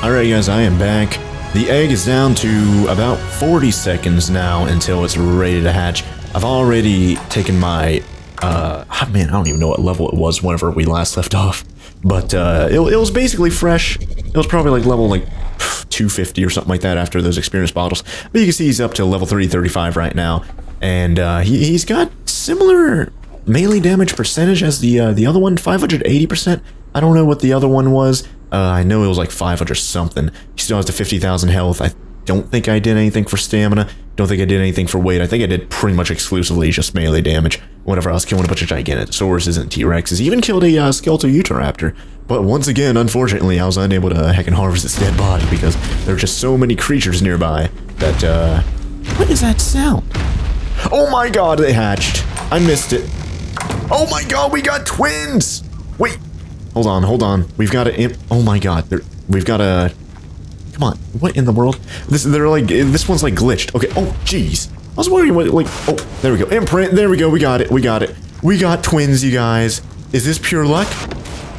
Alright guys, I am back. The egg is down to about 40 seconds now until it's ready to hatch. I've already taken my, man, I don't even know what level it was whenever we last left off. But it was basically fresh. It was probably like level 250 or something like that after those experience bottles. But you can see he's up to level 335 right now. And he's got similar melee damage percentage as the other one, 580%. I don't know what the other one was. I know it was like 500 something. He still has the 50,000 health. I don't think I did anything for stamina. Don't think I did anything for weight. I think I did pretty much exclusively just melee damage. Whenever I was killing a bunch of Giganotosaurus and T-Rexes. Even killed a skeletal Utahraptor. But once again, unfortunately, I was unable to heckin' harvest its dead body because there are just so many creatures nearby that, what is that sound? Oh my god, they hatched. I missed it. Oh my god, we got twins! Wait. Hold on. We've got a oh my god, we've got a, come on, what in the world? This one's like glitched. Okay, oh jeez. I was wondering what, like, oh, there we go. Imprint, there we go, we got it. We got twins, you guys. Is this pure luck?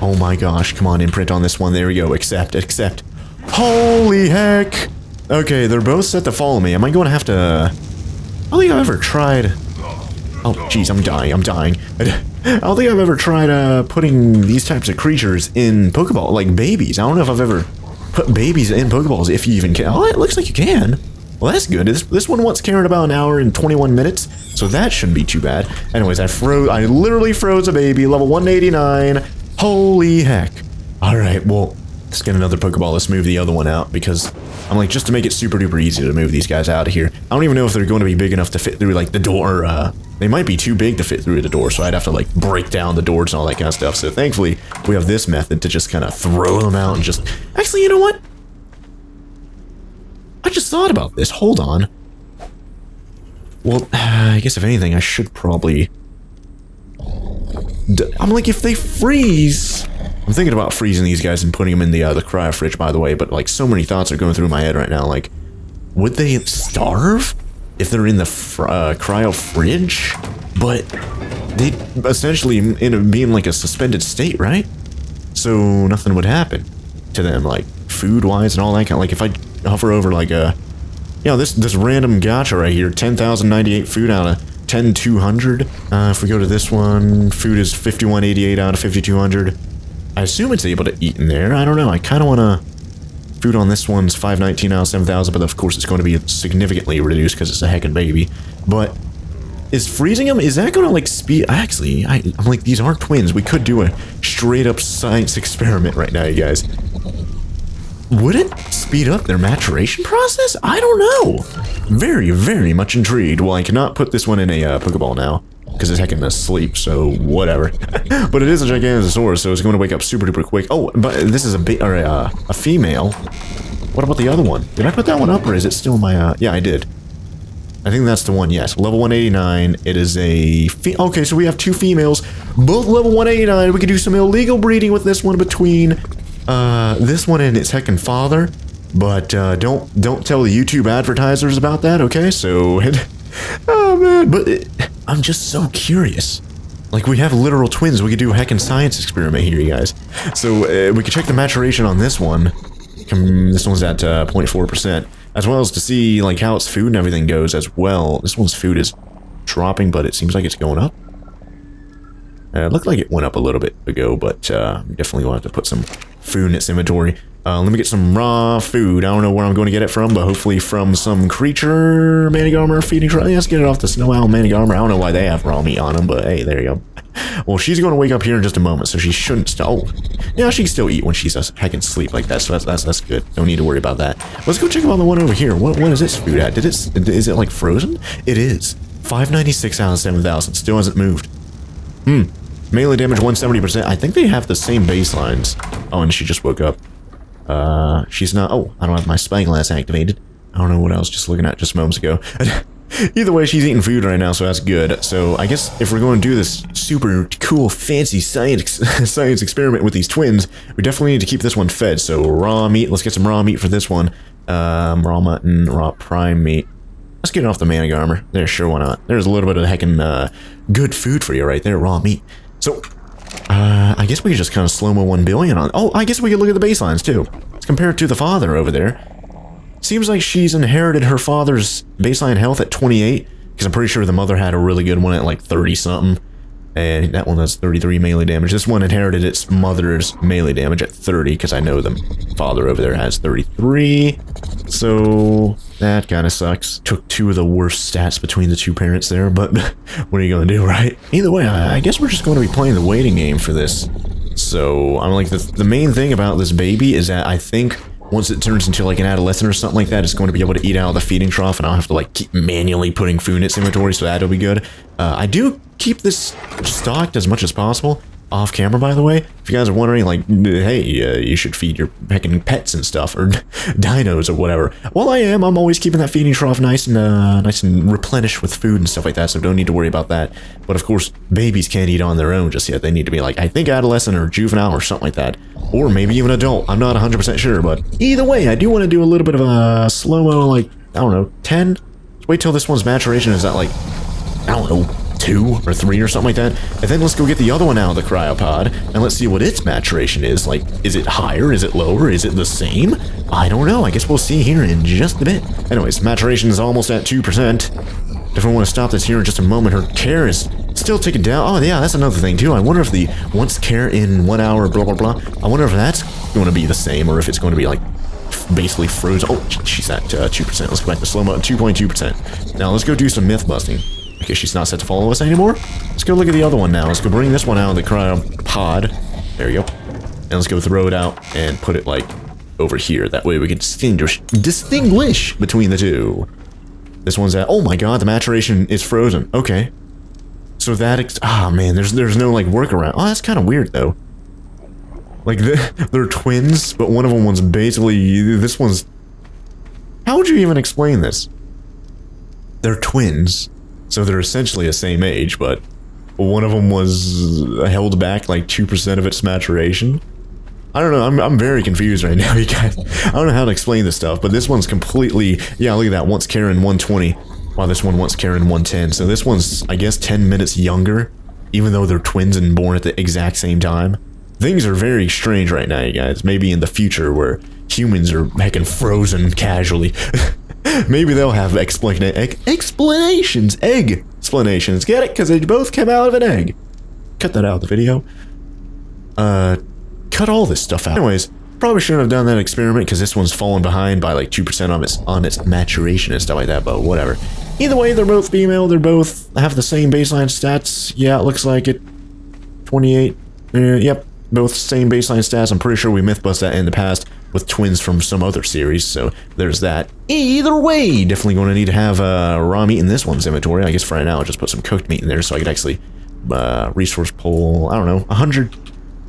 Oh my gosh, come on, imprint on this one. There we go, accept. Holy heck. Okay, they're both set to follow me. Am I going to have to, I don't think I've ever tried, oh jeez, I'm dying. I don't think I've ever tried putting these types of creatures in Pokeball, like babies. I don't know if I've ever put babies in Pokeballs, if you even can. Oh, it looks like you can. Well, that's good. This one once carried about an hour and 21 minutes, so that shouldn't be too bad. Anyways, I literally froze a baby, level 189. Holy heck. Alright, well, let's get another Pokeball. Let's move the other one out, because I'm like, just to make it super duper easy to move these guys out of here. I don't even know if they're going to be big enough to fit through, like, the door. They might be too big to fit through the door, so I'd have to, like, break down the doors and all that kind of stuff. So thankfully, we have this method to just kind of throw them out and just... Actually, you know what? I just thought about this. Hold on. Well, I guess if anything, I should probably... I'm like, if they freeze... I'm thinking about freezing these guys and putting them in the cryo fridge, by the way, but, like, so many thoughts are going through my head right now. Like, would they starve if they're in the cryo fridge? But they'd essentially end up being like a suspended state, right? So nothing would happen to them, like food-wise and all that kind of, like if I hover over like this random gacha right here, 10,098 food out of 10,200. If we go to this one, food is 5188 out of 5,200. I assume it's able to eat in there. I don't know. I kind of want to... Food on this one's 519 out of 7,000, but of course it's going to be significantly reduced because it's a heckin' baby. But is freezing them, is that going to like speed... Actually, I'm like, these aren't twins. We could do a straight up science experiment right now, you guys. Would it speed up their maturation process? I don't know. Very, very much intrigued. Well, I cannot put this one in a Pokeball now because it's heckin' asleep, so whatever. But it is a Giganotosaurus, so it's going to wake up super duper quick. Oh, but this is a female. What about the other one? Did I put that one up, or is it still my, yeah, I did. I think that's the one, yes. Level 189. It is a okay, so we have two females, both level 189. We could do some illegal breeding with this one between this one and its heckin' father. But don't tell the YouTube advertisers about that, okay? So, oh man, but I'm just so curious. Like, we have literal twins. We could do a heckin' science experiment here, you guys. So, we could check the maturation on this one. This one's at 0.4%. As well as to see, like, how its food and everything goes as well. This one's food is dropping, but it seems like it's going up. It looked like it went up a little bit ago, but definitely will have to put some food in its inventory. Let me get some raw food. I don't know where I'm going to get it from, but hopefully from some creature, Manigarmer, feeding truck. Let's get it off the Snow Owl Manigarmer. I don't know why they have raw meat on them, but hey, there you go. Well, she's going to wake up here in just a moment, so she shouldn't still... Oh, yeah, she can still eat when she's heckin' sleep like that, so that's good. No need to worry about that. Let's go check out the one over here. What is its food at? Is it like frozen? It is. 596 out of 7,000. Still hasn't moved. Melee damage 170%. I think they have the same baselines. Oh, and she just woke up. She's not... Oh, I don't have my spyglass activated. I don't know what I was just looking at just moments ago. Either way, she's eating food right now, so that's good. So I guess if we're going to do this super cool, fancy science experiment with these twins, we definitely need to keep this one fed. So raw meat. Let's get some raw meat for this one. Raw mutton, raw prime meat. Let's get it off the Manigarmer. There, sure, why not? There's a little bit of heckin' good food for you right there, raw meat. So, I guess we could just kind of slow-mo 1 billion on... Oh, I guess we could look at the baselines, too. Let's compare it to the father over there. Seems like she's inherited her father's baseline health at 28, because I'm pretty sure the mother had a really good one at like 30-something. And that one has 33 melee damage. This one inherited its mother's melee damage at 30, because I know the father over there has 33. So that kind of sucks. Took two of the worst stats between the two parents there, but what are you going to do, right? Either way, I guess we're just going to be playing the waiting game for this. So I'm like, the main thing about this baby is that I think once it turns into like an adolescent or something like that, it's going to be able to eat out of the feeding trough, and I'll have to like keep manually putting food in its inventory, so that'll be good. I do keep this stocked as much as possible off camera, by the way. If you guys are wondering, like, hey, you should feed your heckin' pets and stuff, or dinos or whatever. Well, I'm always keeping that feeding trough nice and replenished with food and stuff like that, so don't need to worry about that. But of course, babies can't eat on their own just yet. They need to be like, I think adolescent or juvenile or something like that. Or maybe even adult. I'm not 100% sure, but either way, I do want to do a little bit of a slow-mo, like, I don't know, 10? Let's wait till this one's maturation is at, like, I don't know, 2 or 3 or something like that, and then let's go get the other one out of the cryopod, and let's see what its maturation is. Like, is it higher? Is it lower? Is it the same? I don't know. I guess we'll see here in just a bit. Anyways, maturation is almost at 2%. Definitely want to stop this here in just a moment. Her care is still ticking down. Oh, yeah, that's another thing, too. I wonder if the once care in 1 hour, blah, blah, blah. I wonder if that's going to be the same, or if it's going to be, like, basically frozen. Oh, she's at 2%. Let's go back to slow-mo, 2.2%. Now, let's go do some myth busting. Okay, she's not set to follow us anymore. Let's go look at the other one now. Let's go bring this one out of the cryopod. There you go. And let's go throw it out and put it, like, over here. That way we can distinguish between the two. This one's at, oh my god, the maturation is frozen. Okay. So that, man, there's no, like, workaround. Oh, that's kind of weird, though. Like, they're twins, but one of them was basically, this one's, how would you even explain this? They're twins. So they're essentially the same age, but one of them was held back like 2% of its maturation. I don't know, I'm very confused right now, you guys. I don't know how to explain this stuff, but this one's completely, yeah, look at that, once Karen 120, while this one wants Karen 110. So this one's, I guess, 10 minutes younger, even though they're twins and born at the exact same time. Things are very strange right now, you guys. Maybe in the future where humans are heckin' frozen casually. Maybe they'll have explanations. Egg explanations. Get it? Because they both came out of an egg. Cut that out of the video. Cut all this stuff out. Anyways, probably shouldn't have done that experiment because this one's fallen behind by like 2% on its maturation and stuff like that, but whatever. Either way, they're both female. They're both have the same baseline stats. Yeah, it looks like it. 28. Yep, both same baseline stats. I'm pretty sure we myth-bust that in the past with twins from some other series, so there's that. Either way, definitely going to need to have raw meat in this one's inventory. I guess for right now I'll just put some cooked meat in there so I could actually resource pull, I don't know, 100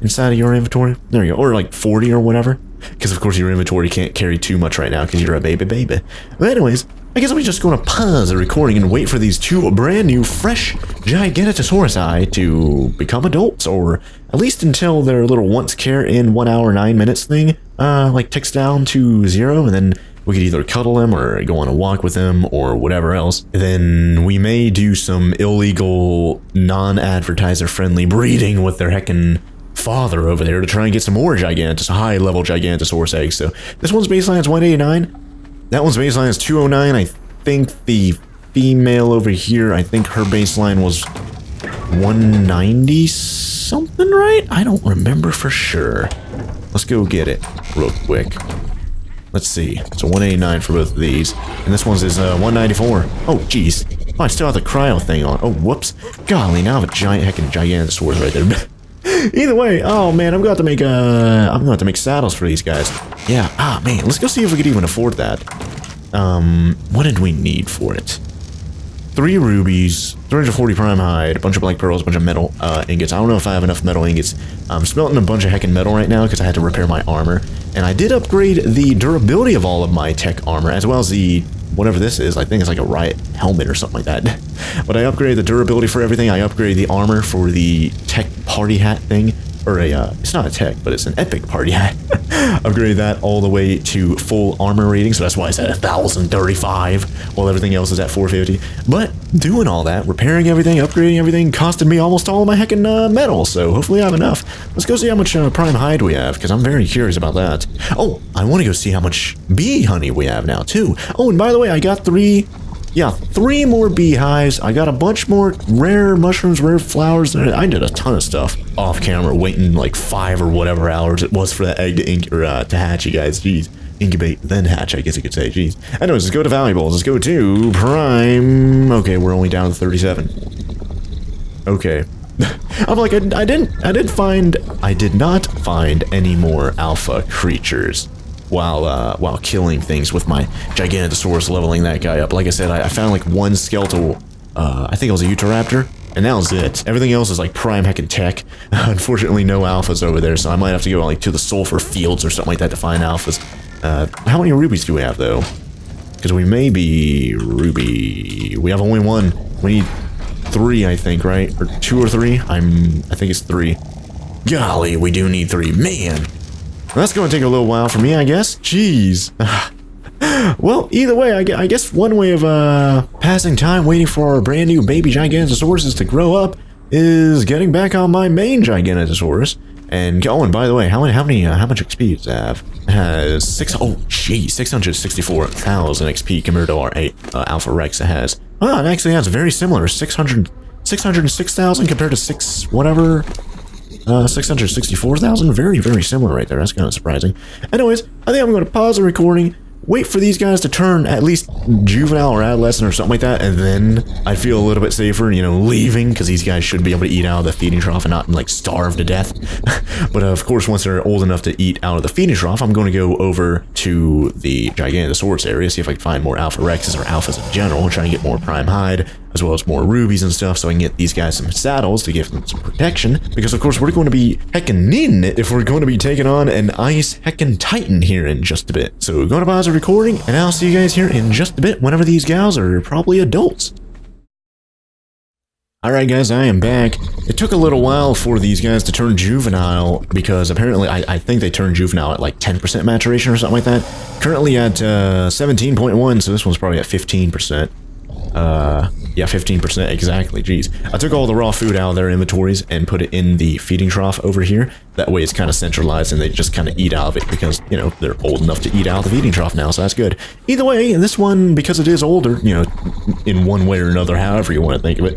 inside of your inventory. There you go, or like 40 or whatever. Because of course your inventory can't carry too much right now because you're a baby. But anyways, I guess I'm just going to pause the recording and wait for these two brand new, fresh Giganotosaurus to become adults, or at least until their little once care in 1 hour 9 minutes thing, like ticks down to 0, and then we could either cuddle them or go on a walk with them or whatever else. Then we may do some illegal, non-advertiser friendly breeding with their heckin' father over there to try and get some more high-level Giganotosaurus eggs. So this one's baseline is 189. That one's baseline is 209. I think the female over here, I think her baseline was 190 something, right? I don't remember for sure. Let's go get it real quick. Let's see. So 189 for both of these. And this one's is 194. Oh, jeez. Oh, I still have the cryo thing on. Oh, whoops. Golly, now I have a heckin' Giganotosaurus right there. Either way, oh man, I'm going to have to make saddles for these guys. Yeah, man, let's go see if we could even afford that. What did we need for it? 3 rubies, 340 prime hide, a bunch of black pearls, a bunch of metal ingots. I don't know if I have enough metal ingots. I'm smelting a bunch of heckin' metal right now because I had to repair my armor. And I did upgrade the durability of all of my tech armor, as well as the, whatever this is, I think it's like a riot helmet or something like that. But I upgraded the durability for everything. I upgraded the armor for the tech party hat thing. or a, it's not a tech, but it's an epic party hat. Upgraded that all the way to full armor rating, so that's why it's at 1035, while everything else is at 450. But doing all that, repairing everything, upgrading everything, costed me almost all of my heckin' metal, so hopefully I have enough. Let's go see how much prime hide we have, because I'm very curious about that. Oh, I want to go see how much bee honey we have now, too. Oh, and by the way, I got 3 more beehives. I got a bunch more rare mushrooms, rare flowers. I did a ton of stuff off camera, waiting like 5 or whatever hours it was for that egg to hatch, you guys. Jeez. Incubate, then hatch, I guess you could say. Jeez. Anyways, let's go to valuables. Let's go to prime. Okay, we're only down to 37. Okay. I'm like, I did not find any more alpha creatures while killing things with my Giganotosaurus, leveling that guy up. Like I said, I found like one skeletal, I think it was a Utahraptor, and that was it. Everything else is like prime heckin' tech. Unfortunately, no alphas over there, so I might have to go like to the sulfur fields or something like that to find alphas. How many rubies do we have though? Because we may be ruby. We have only 1. We need 3, I think, right? Or 2 or 3? I think it's 3. Golly, we do need 3. Man. That's going to take a little while for me, I guess. Jeez. Well, either way, I guess one way of passing time waiting for our brand new baby Giganotosaurus to grow up is getting back on my main Giganotosaurus. And oh, and by the way, how much XP does it have? It has 664,000 XP compared to our Alpha Rex it has. Oh, it actually has very similar 606,000 compared to 664,000. Very, very similar right there. That's kind of surprising. Anyways, I think I'm going to pause the recording, wait for these guys to turn at least juvenile or adolescent or something like that, and then I feel a little bit safer, you know, leaving, because these guys should be able to eat out of the feeding trough and not, like, starve to death. But, of course, once they're old enough to eat out of the feeding trough, I'm going to go over to the Giganotosaurus area, see if I can find more Alpha Rexes or Alphas in general, and try and get more prime hide, as well as more rubies and stuff, so I can get these guys some saddles to give them some protection, because of course we're going to be heckin' needing it if we're going to be taking on an ice heckin' titan here in just a bit. So we're going to pause the recording, and I'll see you guys here in just a bit whenever these gals are probably adults. Alright guys, I am back. It took a little while for these guys to turn juvenile, because apparently I think they turned juvenile at like 10% maturation or something like that. Currently at 17.1, so this one's probably at 15%. Yeah, 15% exactly, jeez. I took all the raw food out of their inventories and put it in the feeding trough over here. That way it's kind of centralized and they just kind of eat out of it because, you know, they're old enough to eat out of the feeding trough now, so that's good. Either way, this one, because it is older, you know, in one way or another, however you want to think of it,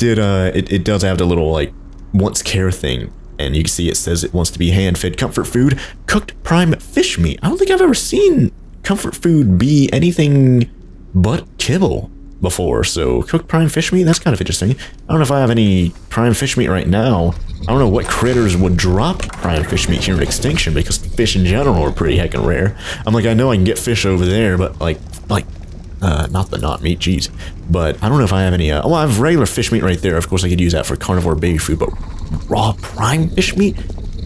it does have the little, like, wants care thing. And you can see it says it wants to be hand-fed comfort food, cooked prime fish meat. I don't think I've ever seen comfort food be anything but kibble before, so cooked prime fish meat, that's kind of interesting. I don't know if I have any prime fish meat right now. I don't know what critters would drop prime fish meat here in Extinction, because fish in general are pretty heckin' rare. I'm like, I know I can get fish over there, but like, not the not meat, jeez. But I don't know if I have any, well, I have regular fish meat right there. Of course, I could use that for carnivore baby food, but raw prime fish meat?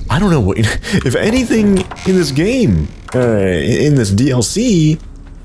I don't know what, if anything in this game, in this DLC,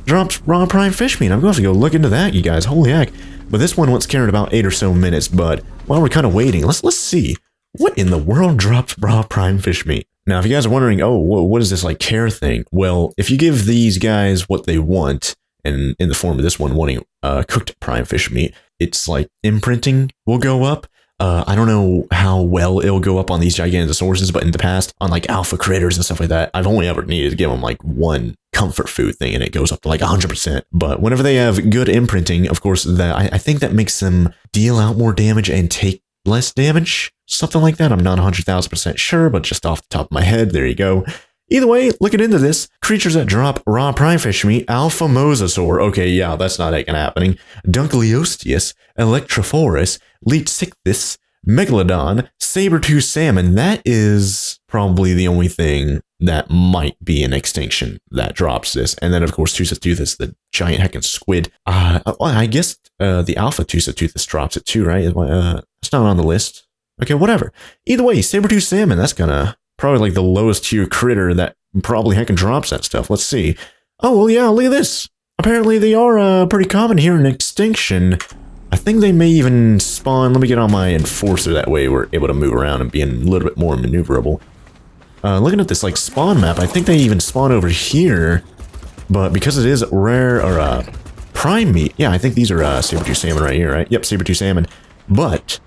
dropped raw prime fish meat. I'm going to have to go look into that, you guys. Holy heck. But this one once carried about 8 or so minutes, but while we're kind of waiting, let's see. What in the world dropped raw prime fish meat? Now, if you guys are wondering, oh, what is this, like, care thing? Well, if you give these guys what they want, and in the form of this one wanting cooked prime fish meat, it's like imprinting will go up. I don't know how well it'll go up on these Giganotosaurus, but in the past, on like alpha critters and stuff like that, I've only ever needed to give them like one comfort food thing, and it goes up to like 100%. But whenever they have good imprinting, of course, I think that makes them deal out more damage and take less damage, something like that. I'm not 100,000% sure, but just off the top of my head, there you go. Either way, looking into this, creatures that drop raw prime fish meat, Alpha Mosasaur, okay, yeah, that's not happening, Dunkleosteus, Electrophorus, Leechsichthys, Megalodon, Saber-tooth salmon. That is probably the only thing that might be in Extinction that drops this. And then, of course, Tusatoothus, the giant heckin' squid. I guess the Alpha Tusatoothus drops it too, right? It's not on the list. Okay, whatever. Either way, Saber-tooth salmon, that's gonna probably like the lowest tier critter that probably heckin' drops that stuff. Let's see. Oh, well, yeah, look at this. Apparently they are pretty common here in Extinction. I think they may even spawn. Let me get on my enforcer, that way we're able to move around and be a little bit more maneuverable. Looking at this like spawn map, I think they even spawn over here, but because it is rare or prime meat, yeah, I think these are saber-tooth salmon right here, right? Yep, saber-tooth salmon. But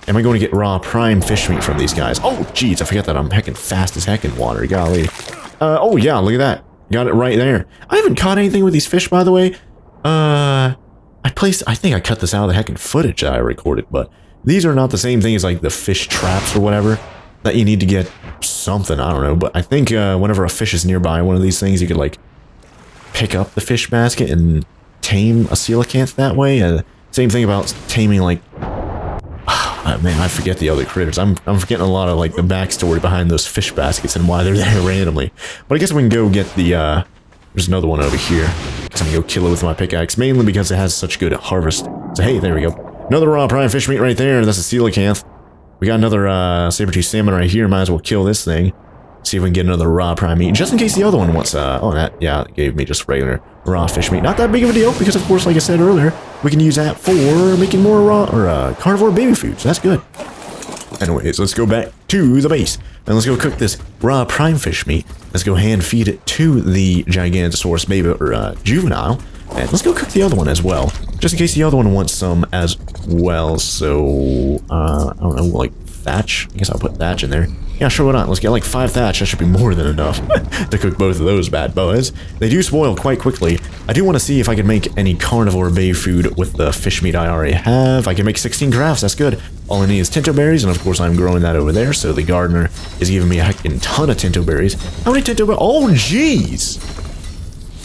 am I going to get raw prime fish meat from these guys? Oh, jeez, I forgot that I'm heckin' fast as heck in water. Golly. Oh yeah, look at that. Got it right there. I haven't caught anything with these fish, by the way. I think I cut this out of the heckin' footage that I recorded, but these are not the same thing as like the fish traps or whatever that you need to get something, I don't know. But I think whenever a fish is nearby one of these things, you could like pick up the fish basket and tame a coelacanth that way. Same thing about taming like... man, I forget the other critters. I'm forgetting a lot of like the backstory behind those fish baskets and why they're there randomly. But I guess we can go get the there's another one over here. I'm gonna go kill it with my pickaxe, mainly because it has such good harvest. So hey, there we go. Another raw prime fish meat right there. That's a coelacanth. We got another saber-tooth salmon right here. Might as well kill this thing. See if we can get another raw prime meat, just in case the other one wants oh, that, yeah, it gave me just regular raw fish meat. Not that big of a deal, because of course, like I said earlier, we can use that for making more raw or carnivore baby food, so that's good. Anyways, let's go back to the base, and let's go cook this raw prime fish meat. Let's go hand feed it to the Giganotosaurus baby or juvenile, and let's go cook the other one as well, just in case the other one wants some as well. So I don't know, like thatch. I guess I'll put thatch in there. Yeah, sure, why not? Let's get like 5 thatch. That should be more than enough to cook both of those bad boys. They do spoil quite quickly. I do want to see if I can make any carnivore baby food with the fish meat I already have. I can make 16 crafts. That's good. All I need is tinto berries, and of course I'm growing that over there, so the gardener is giving me a heckin' ton of tinto berries. How many tinto berries? Oh, jeez!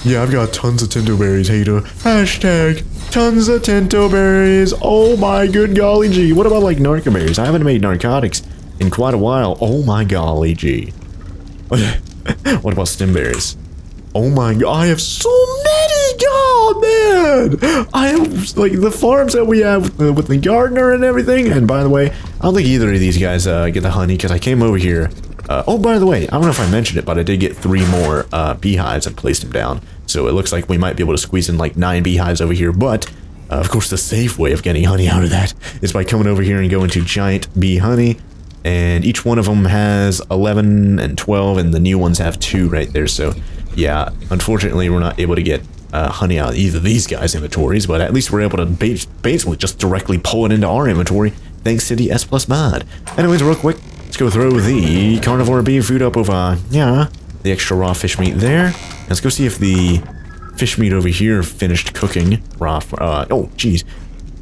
Yeah, I've got tons of tinto berries, hater. Hashtag tons of tinto berries. Oh my good golly gee. What about like narcoberries? I haven't made narcotics in quite a while. Oh my golly gee. What about stem berries? Oh my god, I have so many! God, man! I have, like, the farms that we have with the gardener and everything. And by the way, I don't think either of these guys get the honey, because I came over here. Oh, by the way, I don't know if I mentioned it, but I did get 3 more beehives and placed them down. So it looks like we might be able to squeeze in like 9 beehives over here, but of course the safe way of getting honey out of that is by coming over here and going to giant bee honey. And each one of them has 11 and 12, and the new ones have 2 right there. So, yeah, unfortunately, we're not able to get honey out of either of these guys' inventories, but at least we're able to basically just directly pull it into our inventory, thanks to the S+ mod. Anyways, real quick, let's go throw the carnivore bee food up over, yeah, the extra raw fish meat there. Let's go see if the fish meat over here finished cooking. Raw, oh, jeez,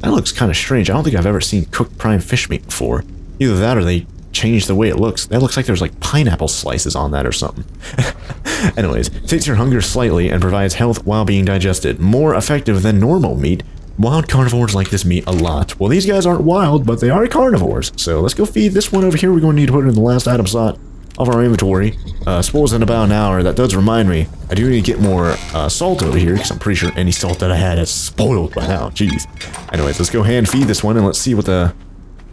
that looks kind of strange. I don't think I've ever seen cooked prime fish meat before. Either that or they changed the way it looks. That looks like there's like pineapple slices on that or something. Anyways, takes your hunger slightly and provides health while being digested. More effective than normal meat. Wild carnivores like this meat a lot. Well, these guys aren't wild, but they are carnivores. So let's go feed this one over here. We're going to need to put it in the last item slot of our inventory. Spoils in about an hour. That does remind me, I do need to get more salt over here, because I'm pretty sure any salt that I had has spoiled by now. Jeez. Anyways, let's go hand feed this one, and let's see what the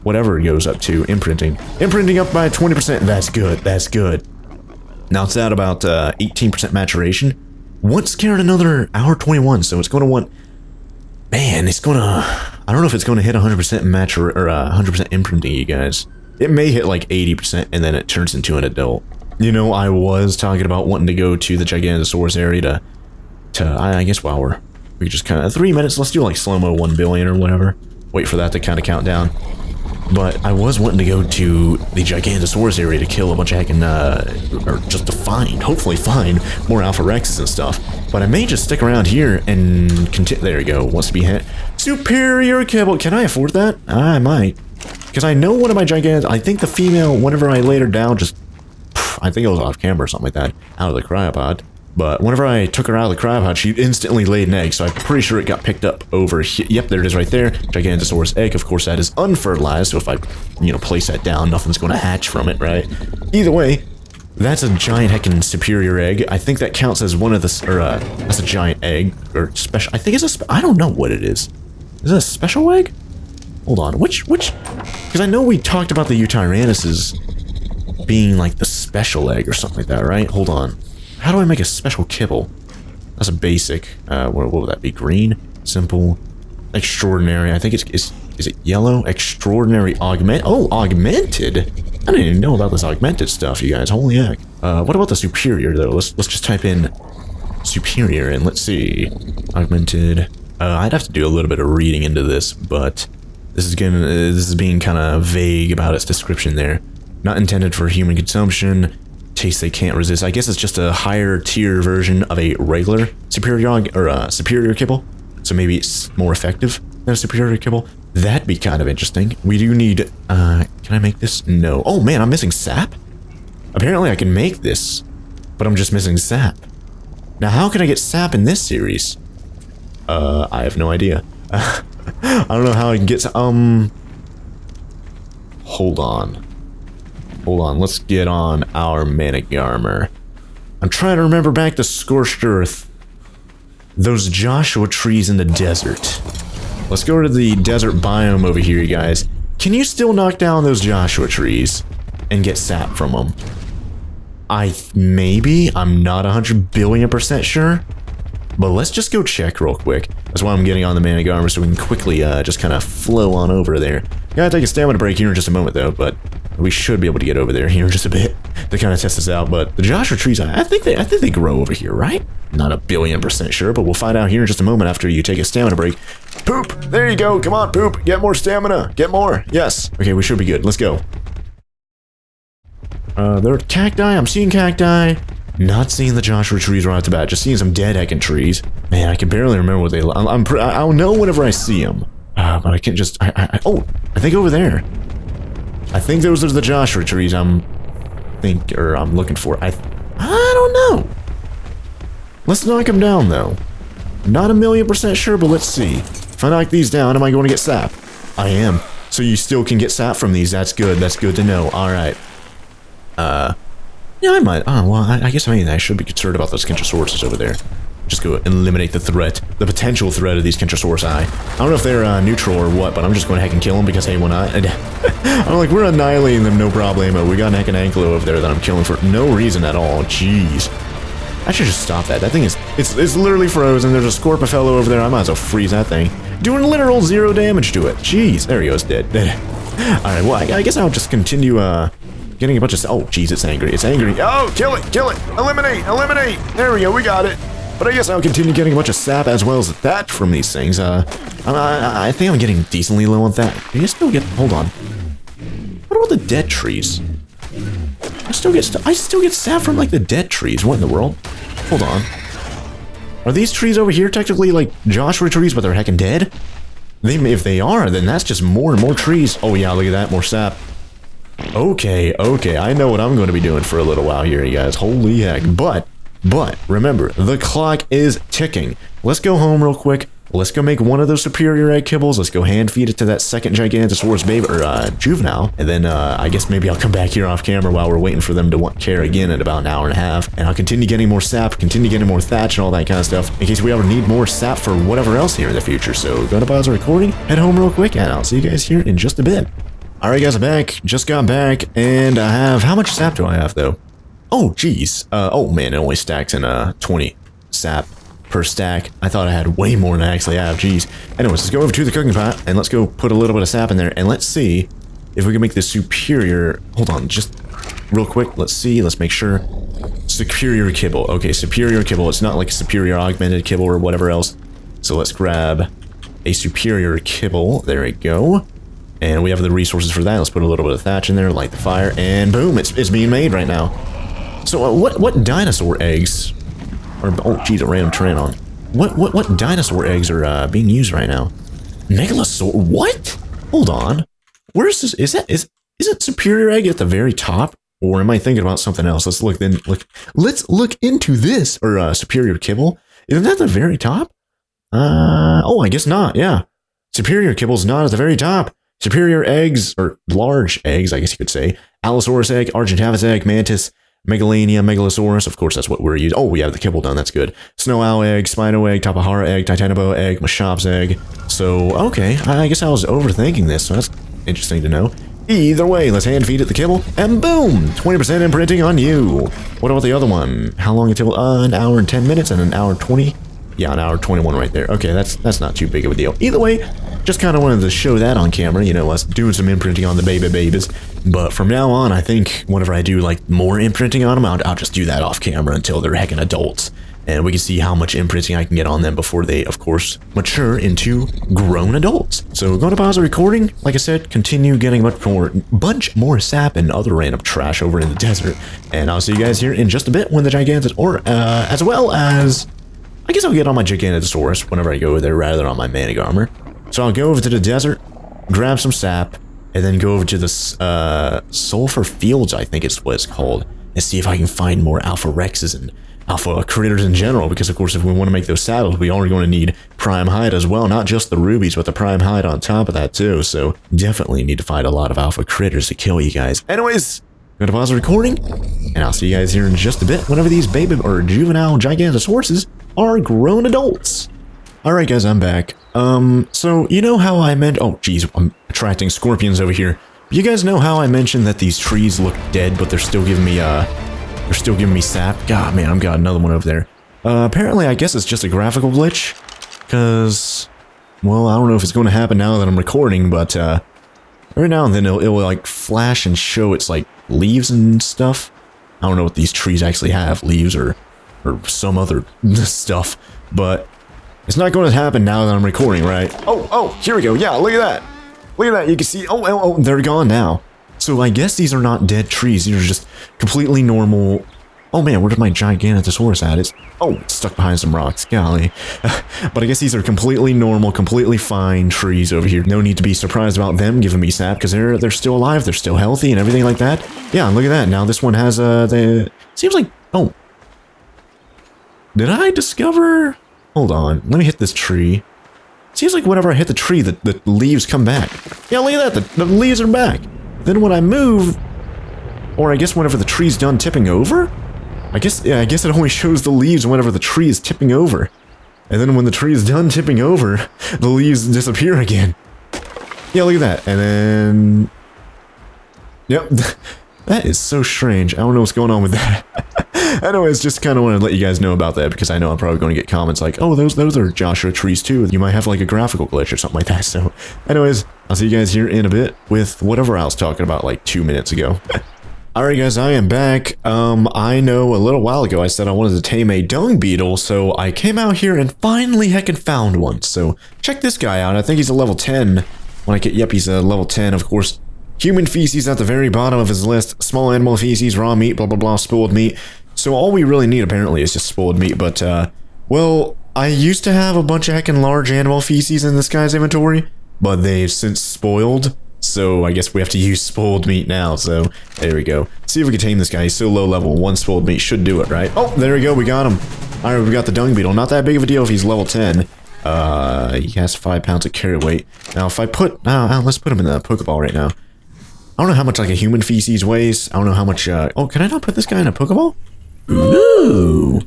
whatever it goes up to. Imprinting up by 20%. That's good. That's good. Now it's at about 18% maturation. What's carrying another hour 21, so it's going to want, man, it's going to, I don't know if it's going to hit 100% mature or 100% imprinting, you guys. It may hit like 80% and then it turns into an adult. You know, I was talking about wanting to go to the Giganotosaurus area I guess while we just kind of 3 minutes, let's do like slow-mo 1 billion or whatever. Wait for that to kind of count down. But I was wanting to go to the Giganotosaurus area to kill a bunch of heckin', or just to hopefully find more Alpha Rexes and stuff. But I may just stick around here and continue. There you go, wants to be hit. Superior Kibble, can I afford that? I might. Because I know one of my I think the female, whenever I laid her down, just, I think it was off camera or something like that, out of the cryopod. But whenever I took her out of the cryopod, she instantly laid an egg, so I'm pretty sure it got picked up over here. Yep, there it is right there. Giganotosaurus egg. Of course, that is unfertilized, so if I, you know, place that down, nothing's going to hatch from it, right? Either way, that's a giant heckin' superior egg. I think that counts as one of the, that's a giant egg, or special, I think it's I don't know what it is. Is it a special egg? Hold on, which, because I know we talked about the Tyrannuses being like the special egg or something like that, right? Hold on. How do I make a special kibble? That's a basic. What would that be? Green? Simple? extraordinary. I think is it yellow? Extraordinary augment. Oh, augmented. I didn't even know about this augmented stuff, you guys. Holy heck. What about the superior though? Let's just type in superior and let's see. Augmented. I'd have to do a little bit of reading into this, but this is being kind of vague about its description there. Not intended for human consumption. Taste they can't resist. I guess it's just a higher tier version of a regular superior kibble. So maybe it's more effective than a superior kibble. That'd be kind of interesting. We do need, can I make this? No. Oh man, I'm missing sap? Apparently I can make this, but I'm just missing sap. Now how can I get sap in this series? I have no idea. I don't know how I can get hold on. Hold on, let's get on our manic armor. I'm trying to remember back to Scorched Earth. Those Joshua trees in the desert. Let's go to the desert biome over here, you guys. Can you still knock down those Joshua trees and get sap from them? Maybe, I'm not 100 billion% sure. But let's just go check real quick. That's why I'm getting on the manic armor so we can quickly just kind of flow on over there. Gotta take a stamina break here in just a moment though, but we should be able to get over there here in just a bit to kind of test this out. But the Joshua trees, I think they grow over here, right? Not 1,000,000,000% sure, but we'll find out here in just a moment after you take a stamina break. Poop! There you go. Come on, Poop. Get more stamina. Get more. Yes. Okay, we should be good. Let's go. There are cacti. I'm seeing cacti. Not seeing the Joshua trees right off the bat. Just seeing some dead heckin' trees. Man, I can barely remember what they look. I'll know whenever I see them. But I can't just. Oh, I think over there. I think those are the Joshua trees I'm looking for. I don't know. Let's knock them down though. Not 1,000,000% sure, but let's see. If I knock these down, am I going to get sap? I am. So you still can get sap from these. That's good. That's good to know. All right. Yeah, I might. Oh, well, I guess I should be concerned about those Kintrosaurus over there. Just go eliminate the threat, the potential threat of these Kintrosaurus. I don't know if they're neutral or what, but I'm just going to heck and kill them because, hey, when I'm like, we're annihilating them, no problemo. We got an heck and anklo over there that I'm killing for no reason at all. Jeez. I should just stop that. That thing is, it's literally frozen. There's a Scorpifellow over there. I might as well freeze that thing. Doing literal 0 damage to it. Jeez. There he goes, dead. Alright, well, I guess I'll just continue, getting a bunch of... Oh, jeez, it's angry. It's angry. Oh, kill it! Kill it! Eliminate! Eliminate! There we go, we got it. But I guess I'll continue getting a bunch of sap as well as thatch from these things. I think I'm getting decently low on that. Do you still get... Hold on. What about the dead trees? I still get sap from, like, the dead trees. What in the world? Hold on. Are these trees over here technically, like, Joshua trees, but they're heckin' dead? If they are, then that's just more and more trees. Oh, yeah, look at that. More sap. Okay, I know what I'm going to be doing for a little while here, you guys. Holy heck. But, remember, the clock is ticking. Let's go home real quick. Let's go make one of those superior egg kibbles. Let's go hand feed it to that second Giganotosaurus baby, or juvenile. And then, I guess maybe I'll come back here off camera while we're waiting for them to care again in about an hour and a half. And I'll continue getting more sap, continue getting more thatch and all that kind of stuff, in case we ever need more sap for whatever else here in the future. So, go to pause the recording, head home real quick, and I'll see you guys here in just a bit. Alright guys, I'm back. Just got back, and I have... How much sap do I have, though? Oh, jeez. Oh, man, it only stacks in 20 sap per stack. I thought I had way more than I actually have. Jeez. Anyways, let's go over to the cooking pot, and let's go put a little bit of sap in there, and let's see if we can make this superior... Hold on, just real quick. Let's see. Let's make sure. Superior kibble. Okay, superior kibble. It's not like a superior augmented kibble or whatever else. So let's grab a superior kibble. There we go. And we have the resources for that. Let's put a little bit of thatch in there, light the fire, and boom, it's being made right now. So what dinosaur eggs are... Oh, geez, a random Tyrannon. What dinosaur eggs are being used right now? Megalosaur... What? Hold on. Where is this? Is it superior egg at the very top? Or am I thinking about something else? Let's look into this, or superior kibble. Isn't that the very top? Oh, I guess not, yeah. Superior kibble's not at the very top. Superior eggs, or large eggs, I guess you could say. Allosaurus egg, Argentavis egg, Mantis, Megalania, Megalosaurus. Of course, that's what we're using. Oh, we have the kibble done. That's good. Snow owl egg, Spino egg, Tapahara egg, Titanoboa egg, Mashops egg. So, okay. I guess I was overthinking this, so that's interesting to know. Either way, let's hand feed it the kibble, and boom! 20% imprinting on you. What about the other one? How long until? An hour and 10 minutes and an hour and 20. Yeah, an hour 21 right there. Okay, that's not too big of a deal. Either way, just kind of wanted to show that on camera, you know, us doing some imprinting on the babies. But from now on, I think whenever I do like more imprinting on them, I'll just do that off camera until they're heckin' adults. And we can see how much imprinting I can get on them before they, of course, mature into grown adults. So going to pause the recording. Like I said, continue getting bunch more sap and other random trash over in the desert. And I'll see you guys here in just a bit when the Giganotosaurus, as well as, I guess I'll get on my Giganotosaurus whenever I go over there rather than on my Manic armor. So I'll go over to the desert, grab some sap, and then go over to the sulfur fields, I think it's what it's called, and see if I can find more alpha rexes and alpha critters in general, because of course if we want to make those saddles, we are going to need prime hide as well, not just the rubies, but the prime hide on top of that too, so definitely need to find a lot of alpha critters to kill you guys. Anyways, I'm gonna pause the recording, and I'll see you guys here in just a bit whenever these baby or juvenile Gigantosauruses are grown adults. Alright guys, I'm back. So you know how I meant, oh geez, I'm attracting scorpions over here. You guys know how I mentioned that these trees look dead, but they're still giving me sap? God, man, I've got another one over there. Apparently, I guess it's just a graphical glitch. Because, well, I don't know if it's going to happen now that I'm recording, but, every now and then it will, like, flash and show its, like, leaves and stuff. I don't know what these trees actually have, leaves or some other stuff. But, it's not going to happen now that I'm recording, right? Oh, here we go. Yeah, look at that. Look at that. You can see, oh, they're gone now. So I guess these are not dead trees, these are just completely normal. Oh man, where did my Giganotosaurus at? It's stuck behind some rocks, golly. But I guess these are completely normal, completely fine trees over here. No need to be surprised about them giving me sap, because they're still alive, they're still healthy and everything like that. Yeah, look at that. Now this one has seems like, did I discover? Hold on, let me hit this tree. Seems like whenever I hit the tree, the leaves come back. Yeah, look at that, the leaves are back. Then when I move, or I guess whenever the tree's done tipping over? I guess it only shows the leaves whenever the tree is tipping over. And then when the tree is done tipping over, the leaves disappear again. Yeah, look at that. And then... Yep, that is so strange. I don't know what's going on with that. Anyways, just kind of want to let you guys know about that, because I know I'm probably going to get comments like, oh, those are Joshua trees too. You might have like a graphical glitch or something like that. So anyways, I'll see you guys here in a bit with whatever I was talking about like 2 minutes ago. Alright guys, I am back. I know a little while ago I said I wanted to tame a dung beetle, so I came out here and finally heckin' found one. So check this guy out. I think he's a level 10. Yep, he's a level 10, of course. Human feces at the very bottom of his list. Small animal feces, raw meat, blah blah blah, spoiled meat. So all we really need apparently is just spoiled meat, but well, I used to have a bunch of heckin' large animal feces in this guy's inventory, but they've since spoiled, so I guess we have to use spoiled meat now, so there we go. See if we can tame this guy. He's so low level, 1 spoiled meat should do it, right? Oh, there we go, we got him. Alright, we got the dung beetle. Not that big of a deal if he's level 10. He has 5 pounds of carry weight. Now if I put, let's put him in the Pokeball right now. I don't know how much like a human feces weighs. I don't know how much, oh, can I not put this guy in a Pokeball? Ooh.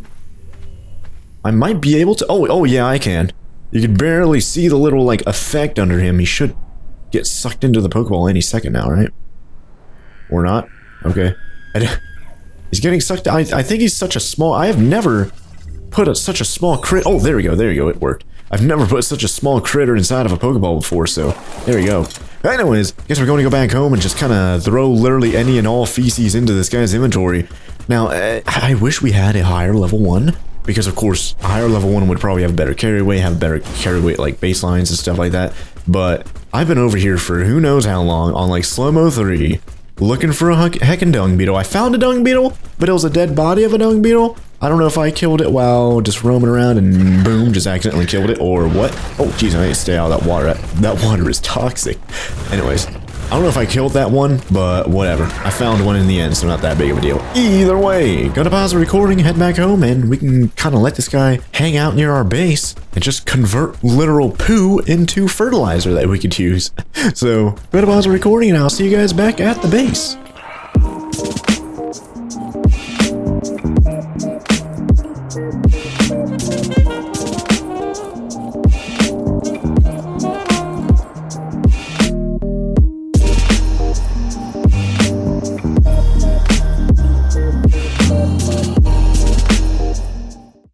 I might be able to. Oh yeah, I can. You can barely see the little like effect under him. He should get sucked into the Pokeball any second now, right? Or not? Okay. He's getting sucked. I think he's such a small. I have never put such a small crit. Oh, there we go. There you go. It worked. I've never put such a small critter inside of a Pokeball before, so there we go. Anyways, guess we're going to go back home and just kind of throw literally any and all feces into this guy's inventory. Now, I wish we had a higher level 1, because of course, a higher level 1 would probably have better carry weight, like baselines and stuff like that. But I've been over here for who knows how long on like Slow-Mo 3, looking for a heckin' dung beetle. I found a dung beetle, but it was a dead body of a dung beetle. I don't know if I killed it while just roaming around and boom, just accidentally killed it or what. Oh, jeez, I need to stay out of that water. That water is toxic. Anyways, I don't know if I killed that one, but whatever. I found one in the end, so not that big of a deal. Either way, gonna pause the recording, head back home, and we can kind of let this guy hang out near our base and just convert literal poo into fertilizer that we could use. So, gonna pause the recording, and I'll see you guys back at the base.